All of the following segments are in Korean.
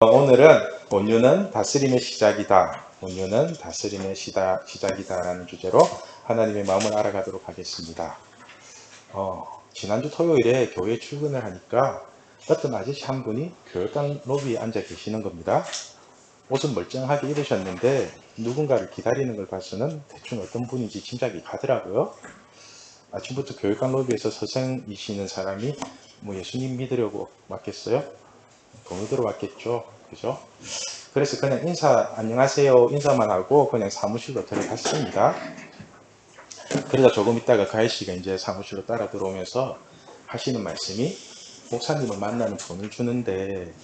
오늘은 온유는 다스림의 시작이다. 온유는 다스림의 시작이다 라는 주제로 하나님의 마음을 알아가도록 하겠습니다. 지난주 토요일에 교회 출근을 하니까 어떤 아저씨 한 분이 교회당 로비에 앉아 계시는 겁니다. 옷은 멀쩡하게 입으셨는데 누군가를 기다리는 걸 봐서는 대충 어떤 분인지 짐작이 가더라고요. 아침부터 교회당 로비에서 서성이시는 사람이 예수님 믿으려고 왔겠어요? 돈을 들어왔겠죠. 그죠? 그래서 그냥 안녕하세요 인사만 하고 그냥 사무실로 들어갔습니다. 그러다 조금 있다가 가희 씨가 이제 사무실로 따라 들어오면서 하시는 말씀이, 목사님을 만나면 돈을 주는데,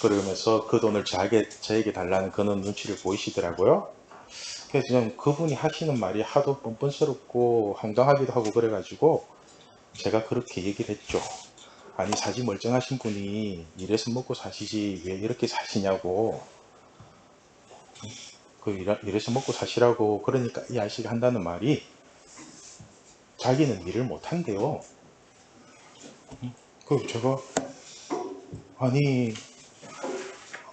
그러면서 그 돈을 저에게 달라는 그런 눈치를 보이시더라고요. 그래서 그냥 그분이 하시는 말이 하도 뻔뻔스럽고 황당하기도 하고 그래가지고 제가 그렇게 얘기를 했죠. 아니, 사지 멀쩡하신 분이 이래서 먹고 사시지 왜 이렇게 사시냐고. 이래서 먹고 사시라고. 그러니까 이 아저씨가 한다는 말이 자기는 일을 못한대요. 제가, 아니,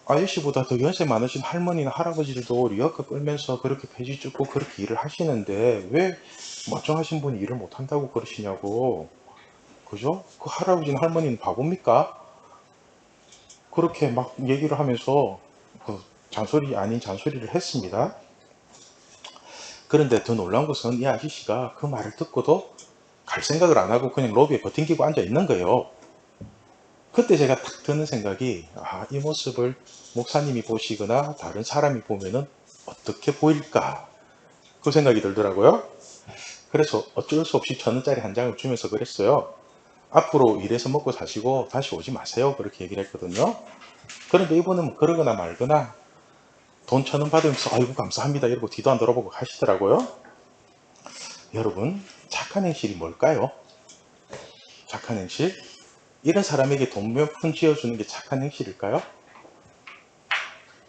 아저씨보다 더 연세 많으신 할머니나 할아버지들도 리어카 끌면서 그렇게 폐지 줍고 그렇게 일을 하시는데 왜 멀쩡하신 분이 일을 못한다고 그러시냐고. 그죠? 그 할아버지나 할머니는 바보입니까? 그렇게 막 얘기를 하면서 잔소리 아닌 잔소리를 했습니다. 그런데 더 놀라운 것은 이 아저씨가 그 말을 듣고도 갈 생각을 안 하고 그냥 로비에 버팅기고 앉아 있는 거예요. 그때 제가 딱 드는 생각이, 이 모습을 목사님이 보시거나 다른 사람이 보면은 어떻게 보일까? 그 생각이 들더라고요. 그래서 어쩔 수 없이 1,000원짜리 한 장을 주면서 그랬어요. 앞으로 일해서 먹고 사시고 다시 오지 마세요. 그렇게 얘기를 했거든요. 그런데 이분은 그러거나 말거나 돈 1,000원 받으면서 아이고 감사합니다 이러고 뒤도 안 돌아보고 가시더라고요. 여러분, 착한 행실이 뭘까요? 착한 행실? 이런 사람에게 돈 몇 푼 쥐어주는 게 착한 행실일까요?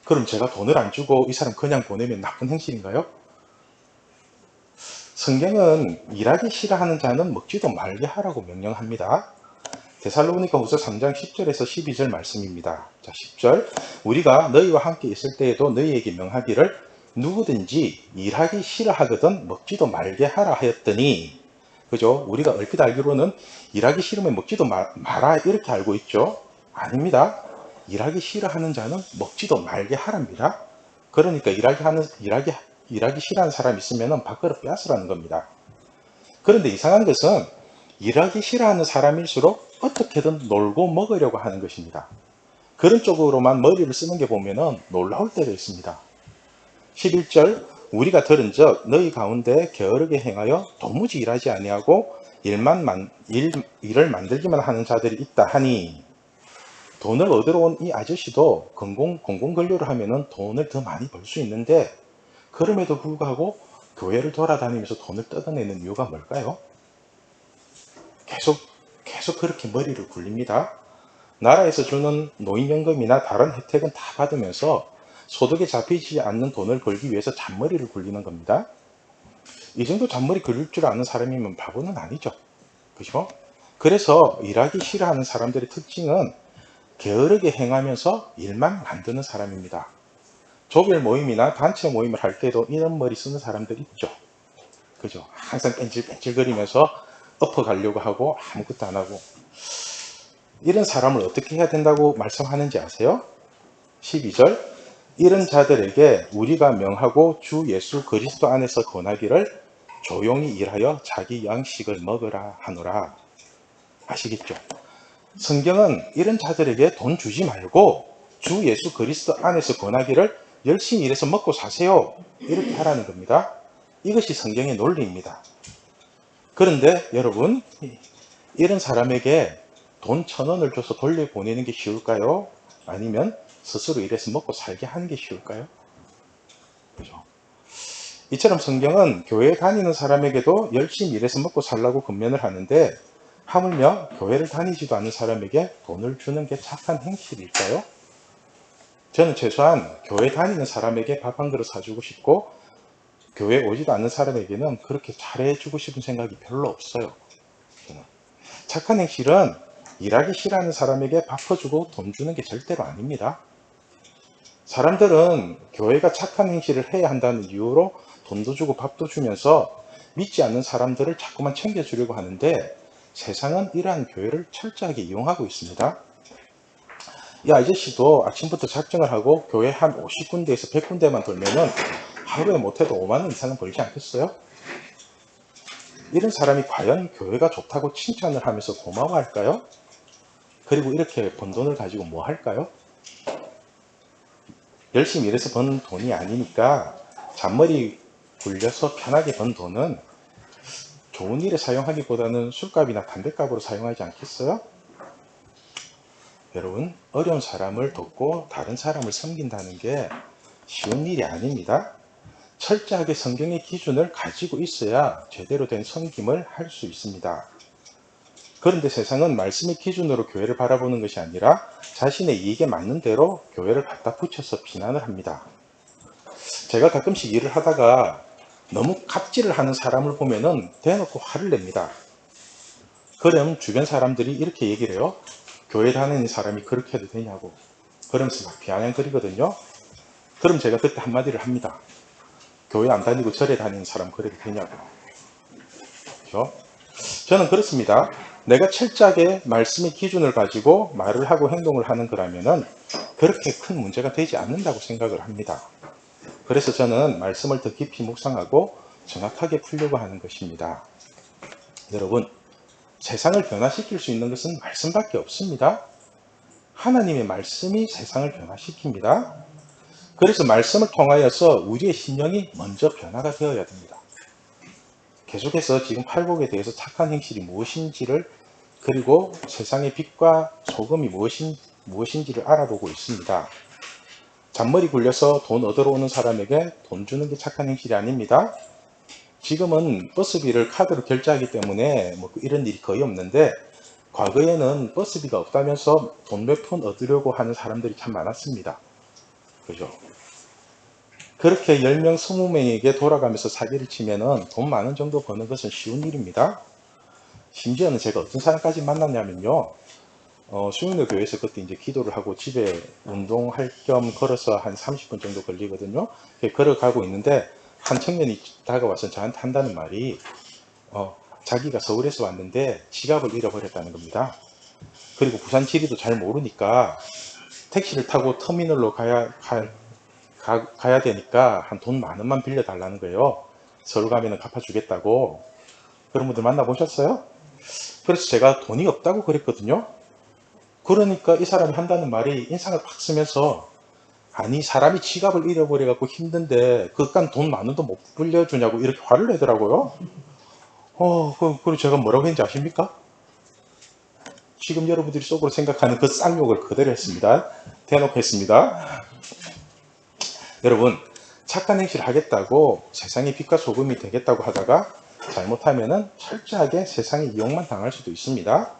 그럼 제가 돈을 안 주고 이 사람 그냥 보내면 나쁜 행실인가요? 성경은 일하기 싫어하는 자는 먹지도 말게 하라고 명령합니다. 데살로니가후서 3장 10절에서 12절 말씀입니다. 자, 10절. 우리가 너희와 함께 있을 때에도 너희에게 명하기를 누구든지 일하기 싫어하거든 먹지도 말게 하라 하였더니, 그죠? 우리가 얼핏 알기로는 일하기 싫으면 먹지도 마라 이렇게 알고 있죠? 아닙니다. 일하기 싫어하는 자는 먹지도 말게 하랍니다. 그러니까 일하기 싫어하는 사람이 있으면 밥그릇 빼앗으라는 겁니다. 그런데 이상한 것은 일하기 싫어하는 사람일수록 어떻게든 놀고 먹으려고 하는 것입니다. 그런 쪽으로만 머리를 쓰는 게 보면 놀라울 때가 있습니다. 11절. 우리가 들은즉 너희 가운데 게으르게 행하여 도무지 일하지 아니하고 일을 만들기만 하는 자들이 있다 하니, 돈을 얻으러 온 이 아저씨도 공공근료를 하면 돈을 더 많이 벌 수 있는데 그럼에도 불구하고 교회를 돌아다니면서 돈을 뜯어내는 이유가 뭘까요? 계속 그렇게 머리를 굴립니다. 나라에서 주는 노인연금이나 다른 혜택은 다 받으면서 소득에 잡히지 않는 돈을 벌기 위해서 잔머리를 굴리는 겁니다. 이 정도 잔머리 굴릴 줄 아는 사람이면 바보는 아니죠. 그죠? 그래서 일하기 싫어하는 사람들의 특징은 게으르게 행하면서 일만 만드는 사람입니다. 조별 모임이나 단체 모임을 할 때도 이런 머리 쓰는 사람들 있죠. 그죠? 항상 뺀질뺀질거리면서 엎어가려고 하고 아무것도 안 하고. 이런 사람을 어떻게 해야 된다고 말씀하는지 아세요? 12절. 이런 자들에게 우리가 명하고 주 예수 그리스도 안에서 권하기를 조용히 일하여 자기 양식을 먹으라 하노라. 아시겠죠? 성경은 이런 자들에게 돈 주지 말고 주 예수 그리스도 안에서 권하기를 열심히 일해서 먹고 사세요. 이렇게 하라는 겁니다. 이것이 성경의 논리입니다. 그런데 여러분, 이런 사람에게 돈 1,000원을 줘서 돌려보내는 게 쉬울까요? 아니면 스스로 일해서 먹고 살게 하는 게 쉬울까요? 그죠? 이처럼 성경은 교회에 다니는 사람에게도 열심히 일해서 먹고 살라고 권면을 하는데, 하물며 교회를 다니지도 않는 사람에게 돈을 주는 게 착한 행실일까요? 저는 최소한 교회 다니는 사람에게 밥 한 그릇 사주고 싶고 교회 오지도 않는 사람에게는 그렇게 잘해주고 싶은 생각이 별로 없어요. 저는. 착한 행실은 일하기 싫어하는 사람에게 밥 퍼주고 돈 주는 게 절대로 아닙니다. 사람들은 교회가 착한 행실을 해야 한다는 이유로 돈도 주고 밥도 주면서 믿지 않는 사람들을 자꾸만 챙겨주려고 하는데, 세상은 이러한 교회를 철저하게 이용하고 있습니다. 이 아저씨도 아침부터 작정을 하고 교회 한 50군데에서 100군데만 돌면은 하루에 못해도 5만 원 이상은 벌지 않겠어요? 이런 사람이 과연 교회가 좋다고 칭찬을 하면서 고마워할까요? 그리고 이렇게 번 돈을 가지고 뭐 할까요? 열심히 일해서 번 돈이 아니니까 잔머리 굴려서 편하게 번 돈은 좋은 일에 사용하기보다는 술값이나 담배값으로 사용하지 않겠어요? 여러분, 어려운 사람을 돕고 다른 사람을 섬긴다는 게 쉬운 일이 아닙니다. 철저하게 성경의 기준을 가지고 있어야 제대로 된 섬김을 할 수 있습니다. 그런데 세상은 말씀의 기준으로 교회를 바라보는 것이 아니라 자신의 이익에 맞는 대로 교회를 갖다 붙여서 비난을 합니다. 제가 가끔씩 일을 하다가 너무 갑질을 하는 사람을 보면은 대놓고 화를 냅니다. 그럼 주변 사람들이 이렇게 얘기를 해요. 교회 다니는 사람이 그렇게 해도 되냐고. 그러면서 막 비아냥거리거든요. 그럼 제가 그때 한마디를 합니다. 교회 안 다니고 절에 다니는 사람 그래도 되냐고. 그렇죠? 저는 그렇습니다. 내가 철저하게 말씀의 기준을 가지고 말을 하고 행동을 하는 거라면은 그렇게 큰 문제가 되지 않는다고 생각을 합니다. 그래서 저는 말씀을 더 깊이 묵상하고 정확하게 풀려고 하는 것입니다. 여러분, 세상을 변화시킬 수 있는 것은 말씀밖에 없습니다. 하나님의 말씀이 세상을 변화시킵니다. 그래서 말씀을 통하여서 우리의 심령이 먼저 변화가 되어야 됩니다. 계속해서 지금 팔복에 대해서 착한 행실이 무엇인지를, 그리고 세상의 빛과 소금이 무엇인지를 알아보고 있습니다. 잔머리 굴려서 돈 얻으러 오는 사람에게 돈 주는 게 착한 행실이 아닙니다. 지금은 버스비를 카드로 결제하기 때문에 뭐 이런 일이 거의 없는데, 과거에는 버스비가 없다면서 돈 몇 푼 얻으려고 하는 사람들이 참 많았습니다. 그죠? 그렇게 10명, 20명에게 돌아가면서 사기를 치면은 돈 많은 정도 버는 것은 쉬운 일입니다. 심지어는 제가 어떤 사람까지 만났냐면요. 수영로 교회에서 그때 이제 기도를 하고 집에 운동할 겸 걸어서 한 30분 정도 걸리거든요. 걸어가고 있는데 한 청년이 다가와서 저한테 한다는 말이, 자기가 서울에서 왔는데 지갑을 잃어버렸다는 겁니다. 그리고 부산 지리도 잘 모르니까 택시를 타고 터미널로 가야 되니까 한 돈 10,000원만 빌려달라는 거예요. 서울 가면은 갚아주겠다고. 그런 분들 만나보셨어요? 그래서 제가 돈이 없다고 그랬거든요. 그러니까 이 사람이 한다는 말이 인상을 팍 쓰면서, 아니 사람이 지갑을 잃어버려갖고 힘든데 그깟 돈 10,000원도 못 빌려주냐고 이렇게 화를 내더라고요. 그리고 제가 뭐라고 했는지 아십니까? 지금 여러분들이 속으로 생각하는 그 쌍욕을 그대로 했습니다. 대놓고 했습니다. 여러분, 착한 행실을 하겠다고 세상의 빛과 소금이 되겠다고 하다가 잘못하면은 철저하게 세상의 이용만 당할 수도 있습니다.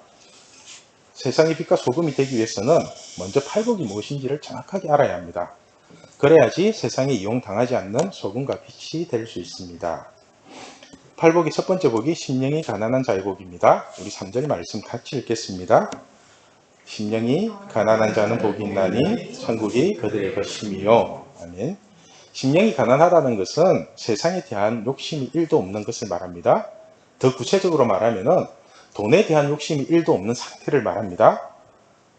세상의 빛과 소금이 되기 위해서는 먼저 팔복이 무엇인지를 정확하게 알아야 합니다. 그래야지 세상에 이용당하지 않는 소금과 빛이 될 수 있습니다. 팔복의 첫 번째 복이 심령이 가난한 자의 복입니다. 우리 3절 말씀 같이 읽겠습니다. 심령이 가난한 자는 복이 있나니 천국이 그들의 것이며. 아멘. 심령이 가난하다는 것은 세상에 대한 욕심이 1도 없는 것을 말합니다. 더 구체적으로 말하면은 돈에 대한 욕심이 1도 없는 상태를 말합니다.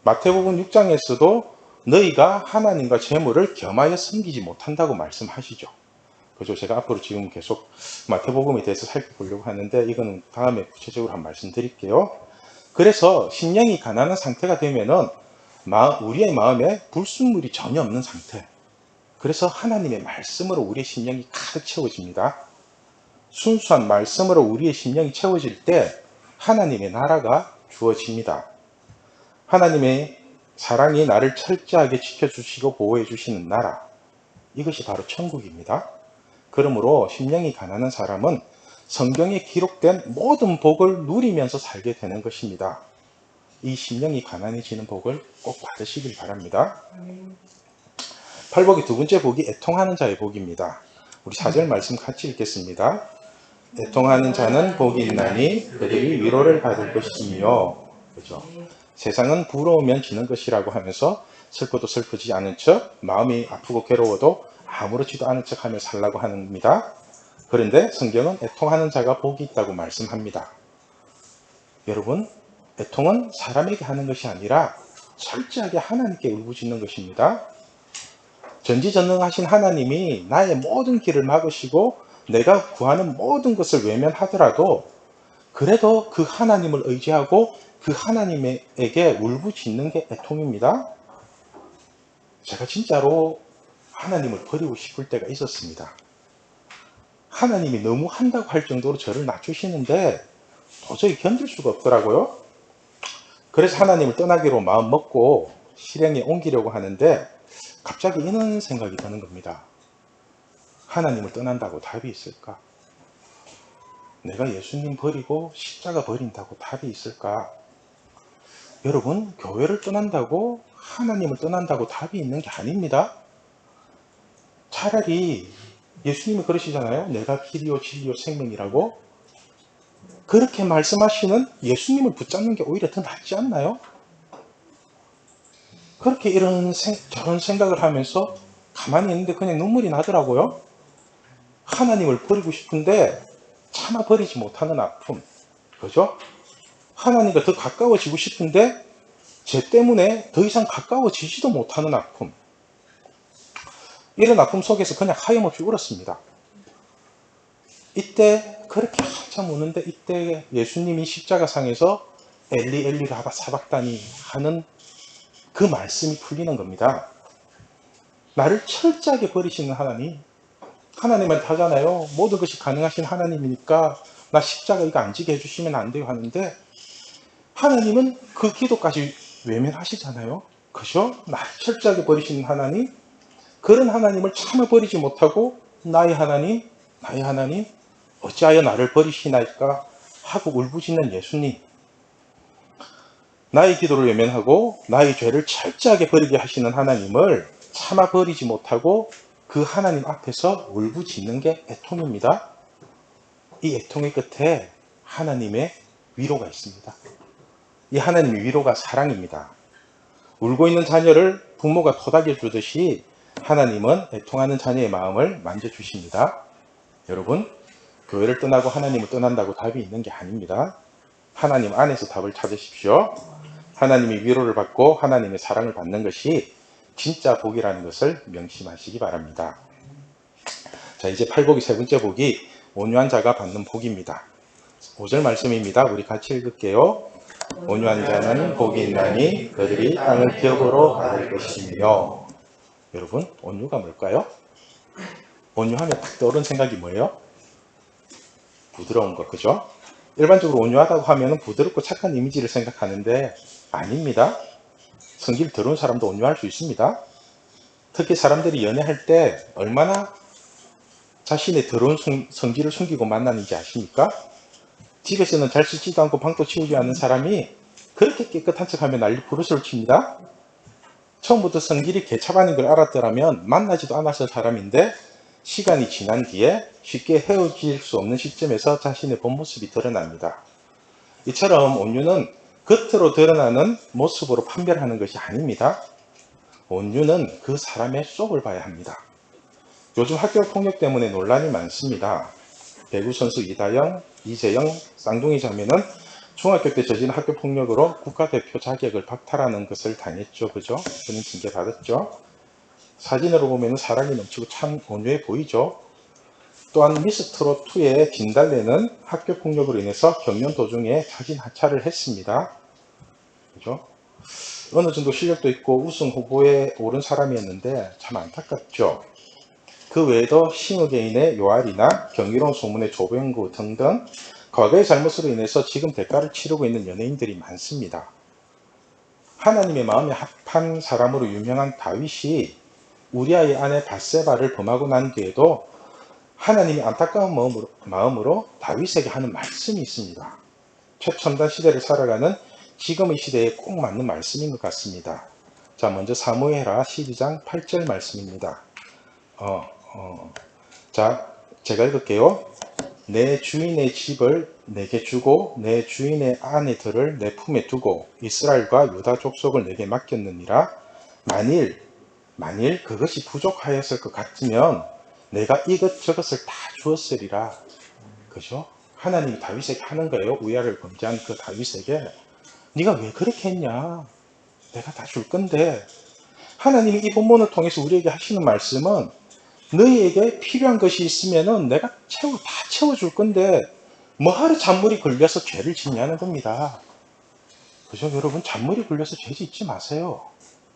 마태복음 6장에서도 너희가 하나님과 재물을 겸하여 섬기지 못한다고 말씀하시죠. 그죠? 제가 앞으로 지금 계속 마태복음에 대해서 살펴보려고 하는데 이거는 다음에 구체적으로 한 말씀 드릴게요. 그래서 심령이 가난한 상태가 되면은 우리의 마음에 불순물이 전혀 없는 상태. 그래서 하나님의 말씀으로 우리의 심령이 가득 채워집니다. 순수한 말씀으로 우리의 심령이 채워질 때 하나님의 나라가 주어집니다. 하나님의 사랑이 나를 철저하게 지켜주시고 보호해 주시는 나라, 이것이 바로 천국입니다. 그러므로 심령이 가난한 사람은 성경에 기록된 모든 복을 누리면서 살게 되는 것입니다. 이 심령이 가난해지는 복을 꼭 받으시길 바랍니다. 팔복의 두 번째 복이 애통하는 자의 복입니다. 우리 4절 말씀 같이 읽겠습니다. 애통하는 자는 복이 있나니 그들이 위로를 받을 것이며. 그렇죠? 세상은 부러우면 지는 것이라고 하면서 슬퍼도 슬프지 않은 척, 마음이 아프고 괴로워도 아무렇지도 않은 척 하며 살라고 합니다. 그런데 성경은 애통하는 자가 복이 있다고 말씀합니다. 여러분, 애통은 사람에게 하는 것이 아니라 철저하게 하나님께 울부짖는 것입니다. 전지전능하신 하나님이 나의 모든 길을 막으시고 내가 구하는 모든 것을 외면하더라도 그래도 그 하나님을 의지하고 그 하나님에게 울부짖는 게 애통입니다. 제가 진짜로 하나님을 버리고 싶을 때가 있었습니다. 하나님이 너무 한다고 할 정도로 저를 낮추시는데 도저히 견딜 수가 없더라고요. 그래서 하나님을 떠나기로 마음 먹고 실행에 옮기려고 하는데 갑자기 이런 생각이 드는 겁니다. 하나님을 떠난다고 답이 있을까? 내가 예수님 버리고 십자가 버린다고 답이 있을까? 여러분, 교회를 떠난다고 하나님을 떠난다고 답이 있는 게 아닙니다. 차라리 예수님이 그러시잖아요. 내가 길이요 진리요 생명이라고. 그렇게 말씀하시는 예수님을 붙잡는 게 오히려 더 낫지 않나요? 그렇게 저런 생각을 하면서 가만히 있는데 그냥 눈물이 나더라고요. 하나님을 버리고 싶은데 차마 버리지 못하는 아픔. 그죠? 하나님과 더 가까워지고 싶은데 죄 때문에 더 이상 가까워지지도 못하는 아픔. 이런 아픔 속에서 그냥 하염없이 울었습니다. 이때 그렇게 한참 우는데 이때 예수님이 십자가상에서 엘리 엘리 라바 사박다니 하는 그 말씀이 풀리는 겁니다. 나를 철저하게 버리시는 하나님. 하나님한테 하잖아요. 모든 것이 가능하신 하나님이니까 나 십자가 이거 안 지게 해주시면 안 돼요 하는데 하나님은 그 기도까지 외면하시잖아요. 그죠? 나를 철저하게 버리시는 하나님. 그런 하나님을 차마 버리지 못하고 나의 하나님 어찌하여 나를 버리시나이까 하고 울부짖는 예수님. 나의 기도를 외면하고 나의 죄를 철저하게 버리게 하시는 하나님을 차마 버리지 못하고 그 하나님 앞에서 울부짖는 게 애통입니다. 이 애통의 끝에 하나님의 위로가 있습니다. 이 하나님의 위로가 사랑입니다. 울고 있는 자녀를 부모가 토닥여 주듯이 하나님은 애통하는 자녀의 마음을 만져주십니다. 여러분, 교회를 떠나고 하나님을 떠난다고 답이 있는 게 아닙니다. 하나님 안에서 답을 찾으십시오. 하나님의 위로를 받고 하나님의 사랑을 받는 것이 진짜 복이라는 것을 명심하시기 바랍니다. 자, 이제 팔복의 세 번째 복이 온유한 자가 받는 복입니다. 5절 말씀입니다. 우리 같이 읽을게요. 온유한 자는 복이 있나니 그들이 땅을 기업으로 받을 것이며. 여러분, 온유가 뭘까요? 온유하면 딱 떠오르는 생각이 뭐예요? 부드러운 거, 그죠? 일반적으로 온유하다고 하면 부드럽고 착한 이미지를 생각하는데 아닙니다. 성질 더러운 사람도 온유할 수 있습니다. 특히 사람들이 연애할 때 얼마나 자신의 더러운 성질을 숨기고 만나는지 아십니까? 집에서는 잘 씻지도 않고 방도 치우지 않는 사람이 그렇게 깨끗한 척하면 난리 부르스를 칩니다. 처음부터 성질이 개차반인 걸 알았더라면 만나지도 않았을 사람인데 시간이 지난 뒤에 쉽게 헤어질 수 없는 시점에서 자신의 본 모습이 드러납니다. 이처럼 온유는 겉으로 드러나는 모습으로 판별하는 것이 아닙니다. 온유는 그 사람의 속을 봐야 합니다. 요즘 학교 폭력 때문에 논란이 많습니다. 배구 선수 이다영, 이재영, 쌍둥이 자매는 중학교 때 저지른 학교 폭력으로 국가대표 자격을 박탈하는 것을 당했죠. 그죠? 그는 징계 받았죠. 사진으로 보면 사랑이 넘치고 참 온유해 보이죠. 또한 미스트롯2의 진달래는 학교 폭력으로 인해서 경연 도중에 자진 하차를 했습니다. 그죠? 어느 정도 실력도 있고 우승 후보에 오른 사람이었는데 참 안타깝죠. 그 외에도 싱어게인의 요알이나 경이로운 소문의 조병구 등등 과거의 잘못으로 인해서 지금 대가를 치르고 있는 연예인들이 많습니다. 하나님의 마음에 합한 사람으로 유명한 다윗이 우리아의 아내 밧세바를 범하고 난 뒤에도 하나님이 안타까운 마음으로 다윗에게 하는 말씀이 있습니다. 최첨단 시대를 살아가는 지금의 시대에 꼭 맞는 말씀인 것 같습니다. 자, 먼저 사무엘하 12장 8절 말씀입니다. 자, 제가 읽을게요. 내 주인의 집을 내게 주고 내 주인의 아내들을 내 품에 두고 이스라엘과 유다 족속을 내게 맡겼느니라. 만일 그것이 부족하였을 것 같으면 내가 이것저것을 다 주었으리라. 그죠? 하나님이 다윗에게 하는 거예요. 우야를 범죄한 그 다윗에게. 네가 왜 그렇게 했냐? 내가 다 줄 건데. 하나님이 이 본문을 통해서 우리에게 하시는 말씀은 너희에게 필요한 것이 있으면은 내가 다 채워줄 건데 뭐하러 잔물이 걸려서 죄를 짓냐는 겁니다. 그죠? 여러분, 잔물이 걸려서 죄 짓지 마세요.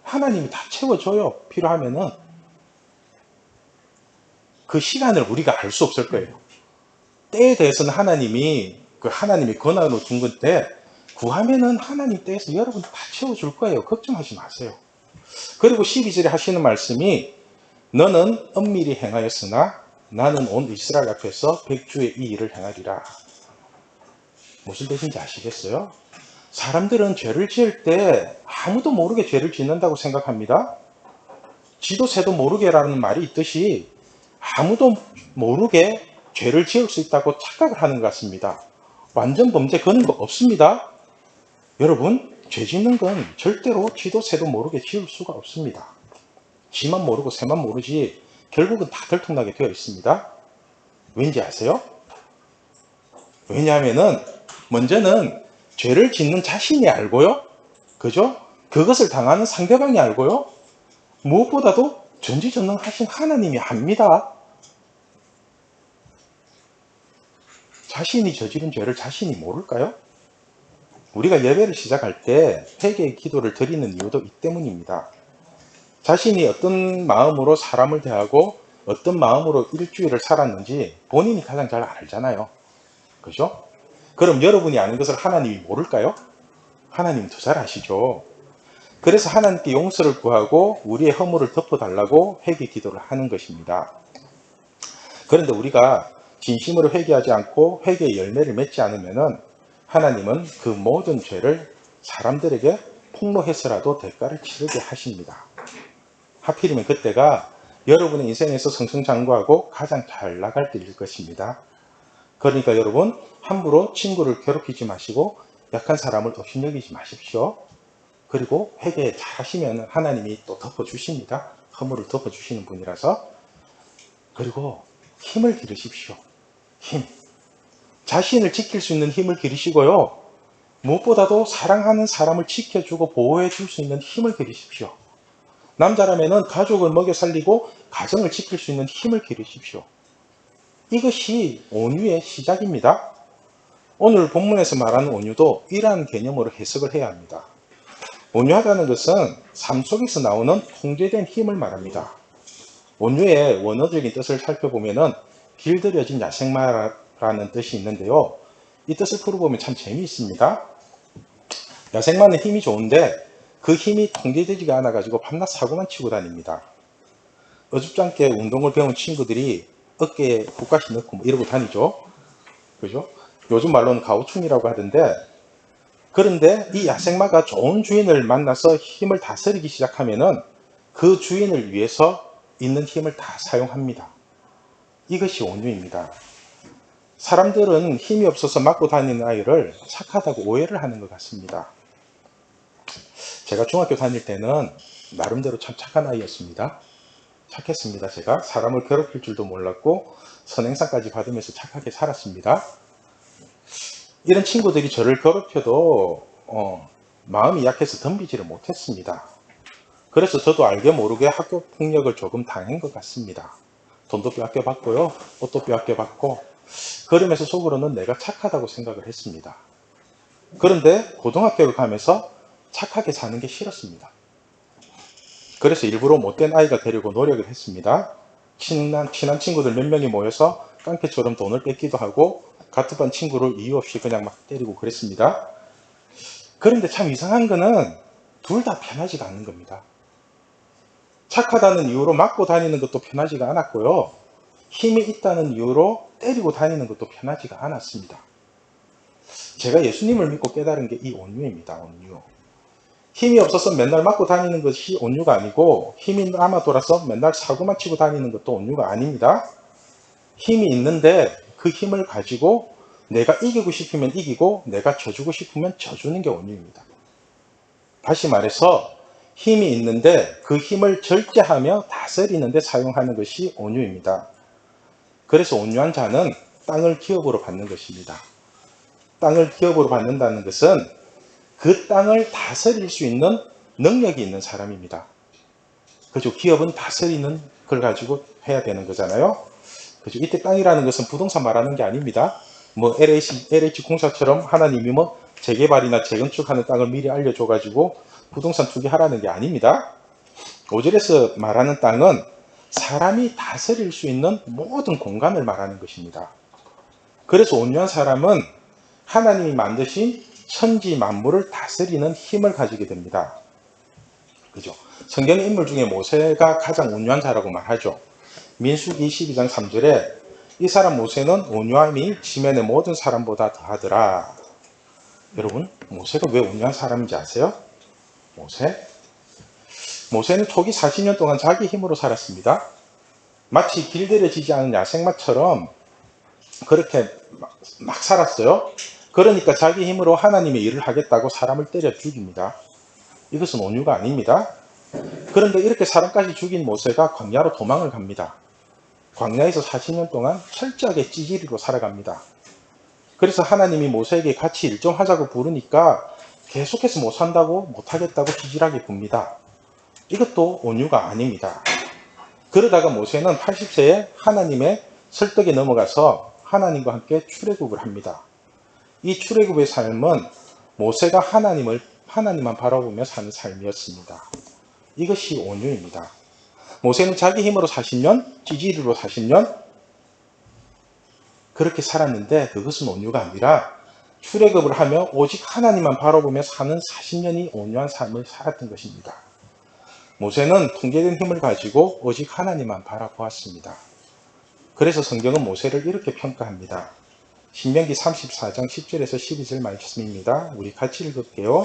하나님이 다 채워줘요. 필요하면은. 그 시간을 우리가 알 수 없을 거예요. 때에 대해서는 하나님이 권한으로 준 건데, 구하면은 하나님 때에서 여러분 다 채워줄 거예요. 걱정하지 마세요. 그리고 12절에 하시는 말씀이 너는 엄밀히 행하였으나 나는 온 이스라엘 앞에서 백주의 이 일을 행하리라. 무슨 뜻인지 아시겠어요? 사람들은 죄를 지을 때 아무도 모르게 죄를 짓는다고 생각합니다. 지도 새도 모르게라는 말이 있듯이 아무도 모르게 죄를 지을 수 있다고 착각을 하는 것 같습니다. 완전 범죄 그런 거 없습니다. 여러분, 죄 짓는 건 절대로 지도 새도 모르게 지을 수가 없습니다. 지만 모르고 새만 모르지 결국은 다 들통나게 되어 있습니다. 왠지 아세요? 왜냐하면은 먼저는 죄를 짓는 자신이 알고요. 그죠? 그것을 당하는 상대방이 알고요. 무엇보다도 전지전능하신 하나님이 압니다. 자신이 저지른 죄를 자신이 모를까요? 우리가 예배를 시작할 때 회개의 기도를 드리는 이유도 이 때문입니다. 자신이 어떤 마음으로 사람을 대하고 어떤 마음으로 일주일을 살았는지 본인이 가장 잘 알잖아요. 그죠? 그럼 여러분이 아는 것을 하나님이 모를까요? 하나님이 더 잘 아시죠. 그래서 하나님께 용서를 구하고 우리의 허물을 덮어달라고 회개 기도를 하는 것입니다. 그런데 우리가 진심으로 회개하지 않고 회개의 열매를 맺지 않으면 하나님은 그 모든 죄를 사람들에게 폭로해서라도 대가를 치르게 하십니다. 하필이면 그때가 여러분의 인생에서 승승장구하고 가장 잘 나갈 때일 것입니다. 그러니까 여러분, 함부로 친구를 괴롭히지 마시고 약한 사람을 업신여기지 마십시오. 그리고 회개 잘 하시면 하나님이 또 덮어주십니다. 허물을 덮어주시는 분이라서. 그리고 힘을 기르십시오. 힘. 자신을 지킬 수 있는 힘을 기르시고요. 무엇보다도 사랑하는 사람을 지켜주고 보호해 줄 수 있는 힘을 기르십시오. 남자라면 가족을 먹여 살리고 가정을 지킬 수 있는 힘을 기르십시오. 이것이 온유의 시작입니다. 오늘 본문에서 말하는 온유도 이러한 개념으로 해석을 해야 합니다. 온유하다는 것은 삶 속에서 나오는 통제된 힘을 말합니다. 온유의 원어적인 뜻을 살펴보면 길들여진 야생마라는 뜻이 있는데요. 이 뜻을 풀어보면 참 재미있습니다. 야생마는 힘이 좋은데 그 힘이 통제되지가 않아가지고 밤낮 사고만 치고 다닙니다. 어줍잖게 운동을 배운 친구들이 어깨에 국가시 넣고 뭐 이러고 다니죠. 그죠? 요즘 말로는 가오충이라고 하던데, 그런데 이 야생마가 좋은 주인을 만나서 힘을 다스리기 시작하면은 그 주인을 위해서 있는 힘을 다 사용합니다. 이것이 온유입니다. 사람들은 힘이 없어서 맞고 다니는 아이를 착하다고 오해를 하는 것 같습니다. 제가 중학교 다닐 때는 나름대로 참 착한 아이였습니다. 착했습니다. 제가 사람을 괴롭힐 줄도 몰랐고 선행상까지 받으면서 착하게 살았습니다. 이런 친구들이 저를 괴롭혀도 마음이 약해서 덤비지를 못했습니다. 그래서 저도 알게 모르게 학교 폭력을 조금 당한 것 같습니다. 돈도 빼앗겨받고요, 옷도 빼앗겨받고, 그러면서 속으로는 내가 착하다고 생각을 했습니다. 그런데 고등학교를 가면서 착하게 사는 게 싫었습니다. 그래서 일부러 못된 아이가 되려고 노력을 했습니다. 친한 친구들 몇 명이 모여서 깡패처럼 돈을 뺏기도 하고 같은 반 친구를 이유 없이 그냥 막 때리고 그랬습니다. 그런데 참 이상한 거는 둘 다 편하지가 않는 겁니다. 착하다는 이유로 맞고 다니는 것도 편하지가 않았고요. 힘이 있다는 이유로 때리고 다니는 것도 편하지가 않았습니다. 제가 예수님을 믿고 깨달은 게 이 온유입니다. 온유. 힘이 없어서 맨날 맞고 다니는 것이 온유가 아니고, 힘이 남아 돌아서 맨날 사고만 치고 다니는 것도 온유가 아닙니다. 힘이 있는데 그 힘을 가지고 내가 이기고 싶으면 이기고 내가 져주고 싶으면 져주는 게 온유입니다. 다시 말해서 힘이 있는데 그 힘을 절제하며 다스리는 데 사용하는 것이 온유입니다. 그래서 온유한 자는 땅을 기업으로 받는 것입니다. 땅을 기업으로 받는다는 것은 그 땅을 다스릴 수 있는 능력이 있는 사람입니다. 그죠? 기업은 다스리는 걸 가지고 해야 되는 거잖아요. 그죠? 이때 땅이라는 것은 부동산 말하는 게 아닙니다. 뭐 LH 공사처럼 하나님이 뭐 재개발이나 재건축하는 땅을 미리 알려줘가지고 부동산 투기하라는 게 아닙니다. 5절에서 말하는 땅은 사람이 다스릴 수 있는 모든 공간을 말하는 것입니다. 그래서 온유한 사람은 하나님이 만드신 천지 만물을 다스리는 힘을 가지게 됩니다. 그죠? 성경의 인물 중에 모세가 가장 온유한 자라고 말하죠. 민수기 12장 3절에 이 사람 모세는 온유함이 지면의 모든 사람보다 더하더라. 여러분, 모세가 왜 온유한 사람인지 아세요? 모세는 초기 40년 동안 자기 힘으로 살았습니다. 마치 길들여지지 않은 야생마처럼 그렇게 막 살았어요. 그러니까 자기 힘으로 하나님의 일을 하겠다고 사람을 때려 죽입니다. 이것은 온유가 아닙니다. 그런데 이렇게 사람까지 죽인 모세가 광야로 도망을 갑니다. 광야에서 40년 동안 철저하게 찌질이로 살아갑니다. 그래서 하나님이 모세에게 같이 일 좀 하자고 부르니까 계속해서 못하겠다고 찌질하게 굽니다. 이것도 온유가 아닙니다. 그러다가 모세는 80세에 하나님의 설득에 넘어가서 하나님과 함께 출애굽을 합니다. 이 출애굽의 삶은 모세가 하나님만 바라보며 사는 삶이었습니다. 이것이 온유입니다. 모세는 자기 힘으로 40년, 찌질이로 40년 그렇게 살았는데 그것은 온유가 아니라 출애굽을 하며 오직 하나님만 바라보며 사는 40년이 온유한 삶을 살았던 것입니다. 모세는 통제된 힘을 가지고 오직 하나님만 바라보았습니다. 그래서 성경은 모세를 이렇게 평가합니다. 신명기 34장 10절에서 12절 말씀입니다. 우리 같이 읽을게요.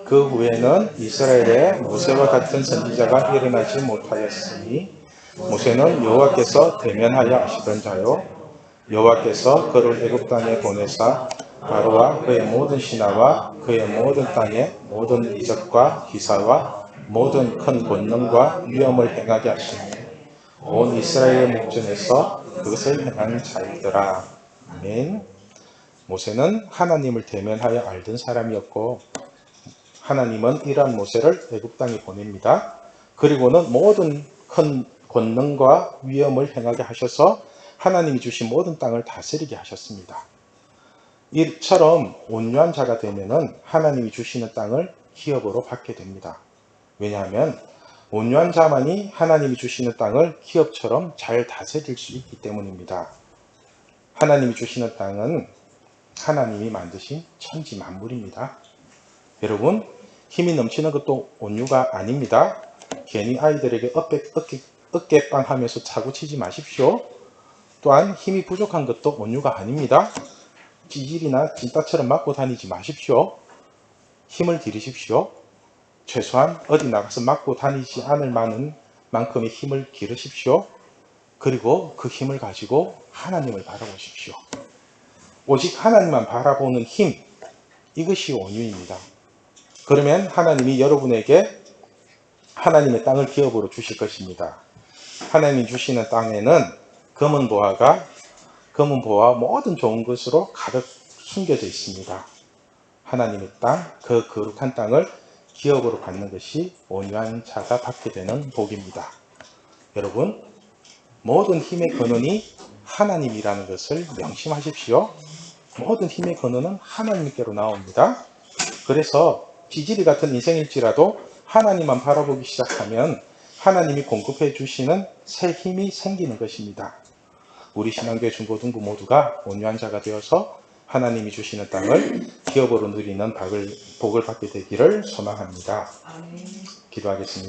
그 후에는 이스라엘에 모세와 같은 선지자가 일어나지 못하였으니 모세는 여호와께서 대면하여 하시던 자요 여호와께서 그를 애굽 땅에 보내사 바로와 그의 모든 신하와 그의 모든 땅의 모든 이적과 기사와 모든 큰 권능과 위엄을 행하게 하시니 온 이스라엘의 목전에서 그것을 행한 자이더라. 아멘. 모세는 하나님을 대면하여 알던 사람이었고 하나님은 이러한 모세를 애굽 땅에 보냅니다. 그리고는 모든 큰 권능과 위엄을 행하게 하셔서 하나님이 주신 모든 땅을 다스리게 하셨습니다. 이처럼 온유한 자가 되면은 하나님이 주시는 땅을 기업으로 받게 됩니다. 왜냐하면 온유한 자만이 하나님이 주시는 땅을 기업처럼 잘 다스릴 수 있기 때문입니다. 하나님이 주시는 땅은 하나님이 만드신 천지 만물입니다. 여러분, 힘이 넘치는 것도 온유가 아닙니다. 괜히 아이들에게 어깨빵 하면서 사고 치지 마십시오. 또한 힘이 부족한 것도 온유가 아닙니다. 찌질이나 찐따처럼 맞고 다니지 마십시오. 힘을 기르십시오. 최소한 어디 나가서 맞고 다니지 않을 만큼의 힘을 기르십시오. 그리고 그 힘을 가지고 하나님을 바라보십시오. 오직 하나님만 바라보는 힘, 이것이 온유입니다. 그러면 하나님이 여러분에게 하나님의 땅을 기업으로 주실 것입니다. 하나님이 주시는 땅에는 검은 보화와 모든 좋은 것으로 가득 숨겨져 있습니다. 하나님의 땅, 그 거룩한 땅을 기업으로 받는 것이 온유한 자가 받게 되는 복입니다. 여러분, 모든 힘의 근원이 하나님이라는 것을 명심하십시오. 모든 힘의 근원은 하나님께로 나옵니다. 그래서 찌질이 같은 인생일지라도 하나님만 바라보기 시작하면 하나님이 공급해 주시는 새 힘이 생기는 것입니다. 우리 신앙교회 중고등부 모두가 온유한 자가 되어서 하나님이 주시는 땅을 기업으로 누리는 복을 받게 되기를 소망합니다. 기도하겠습니다.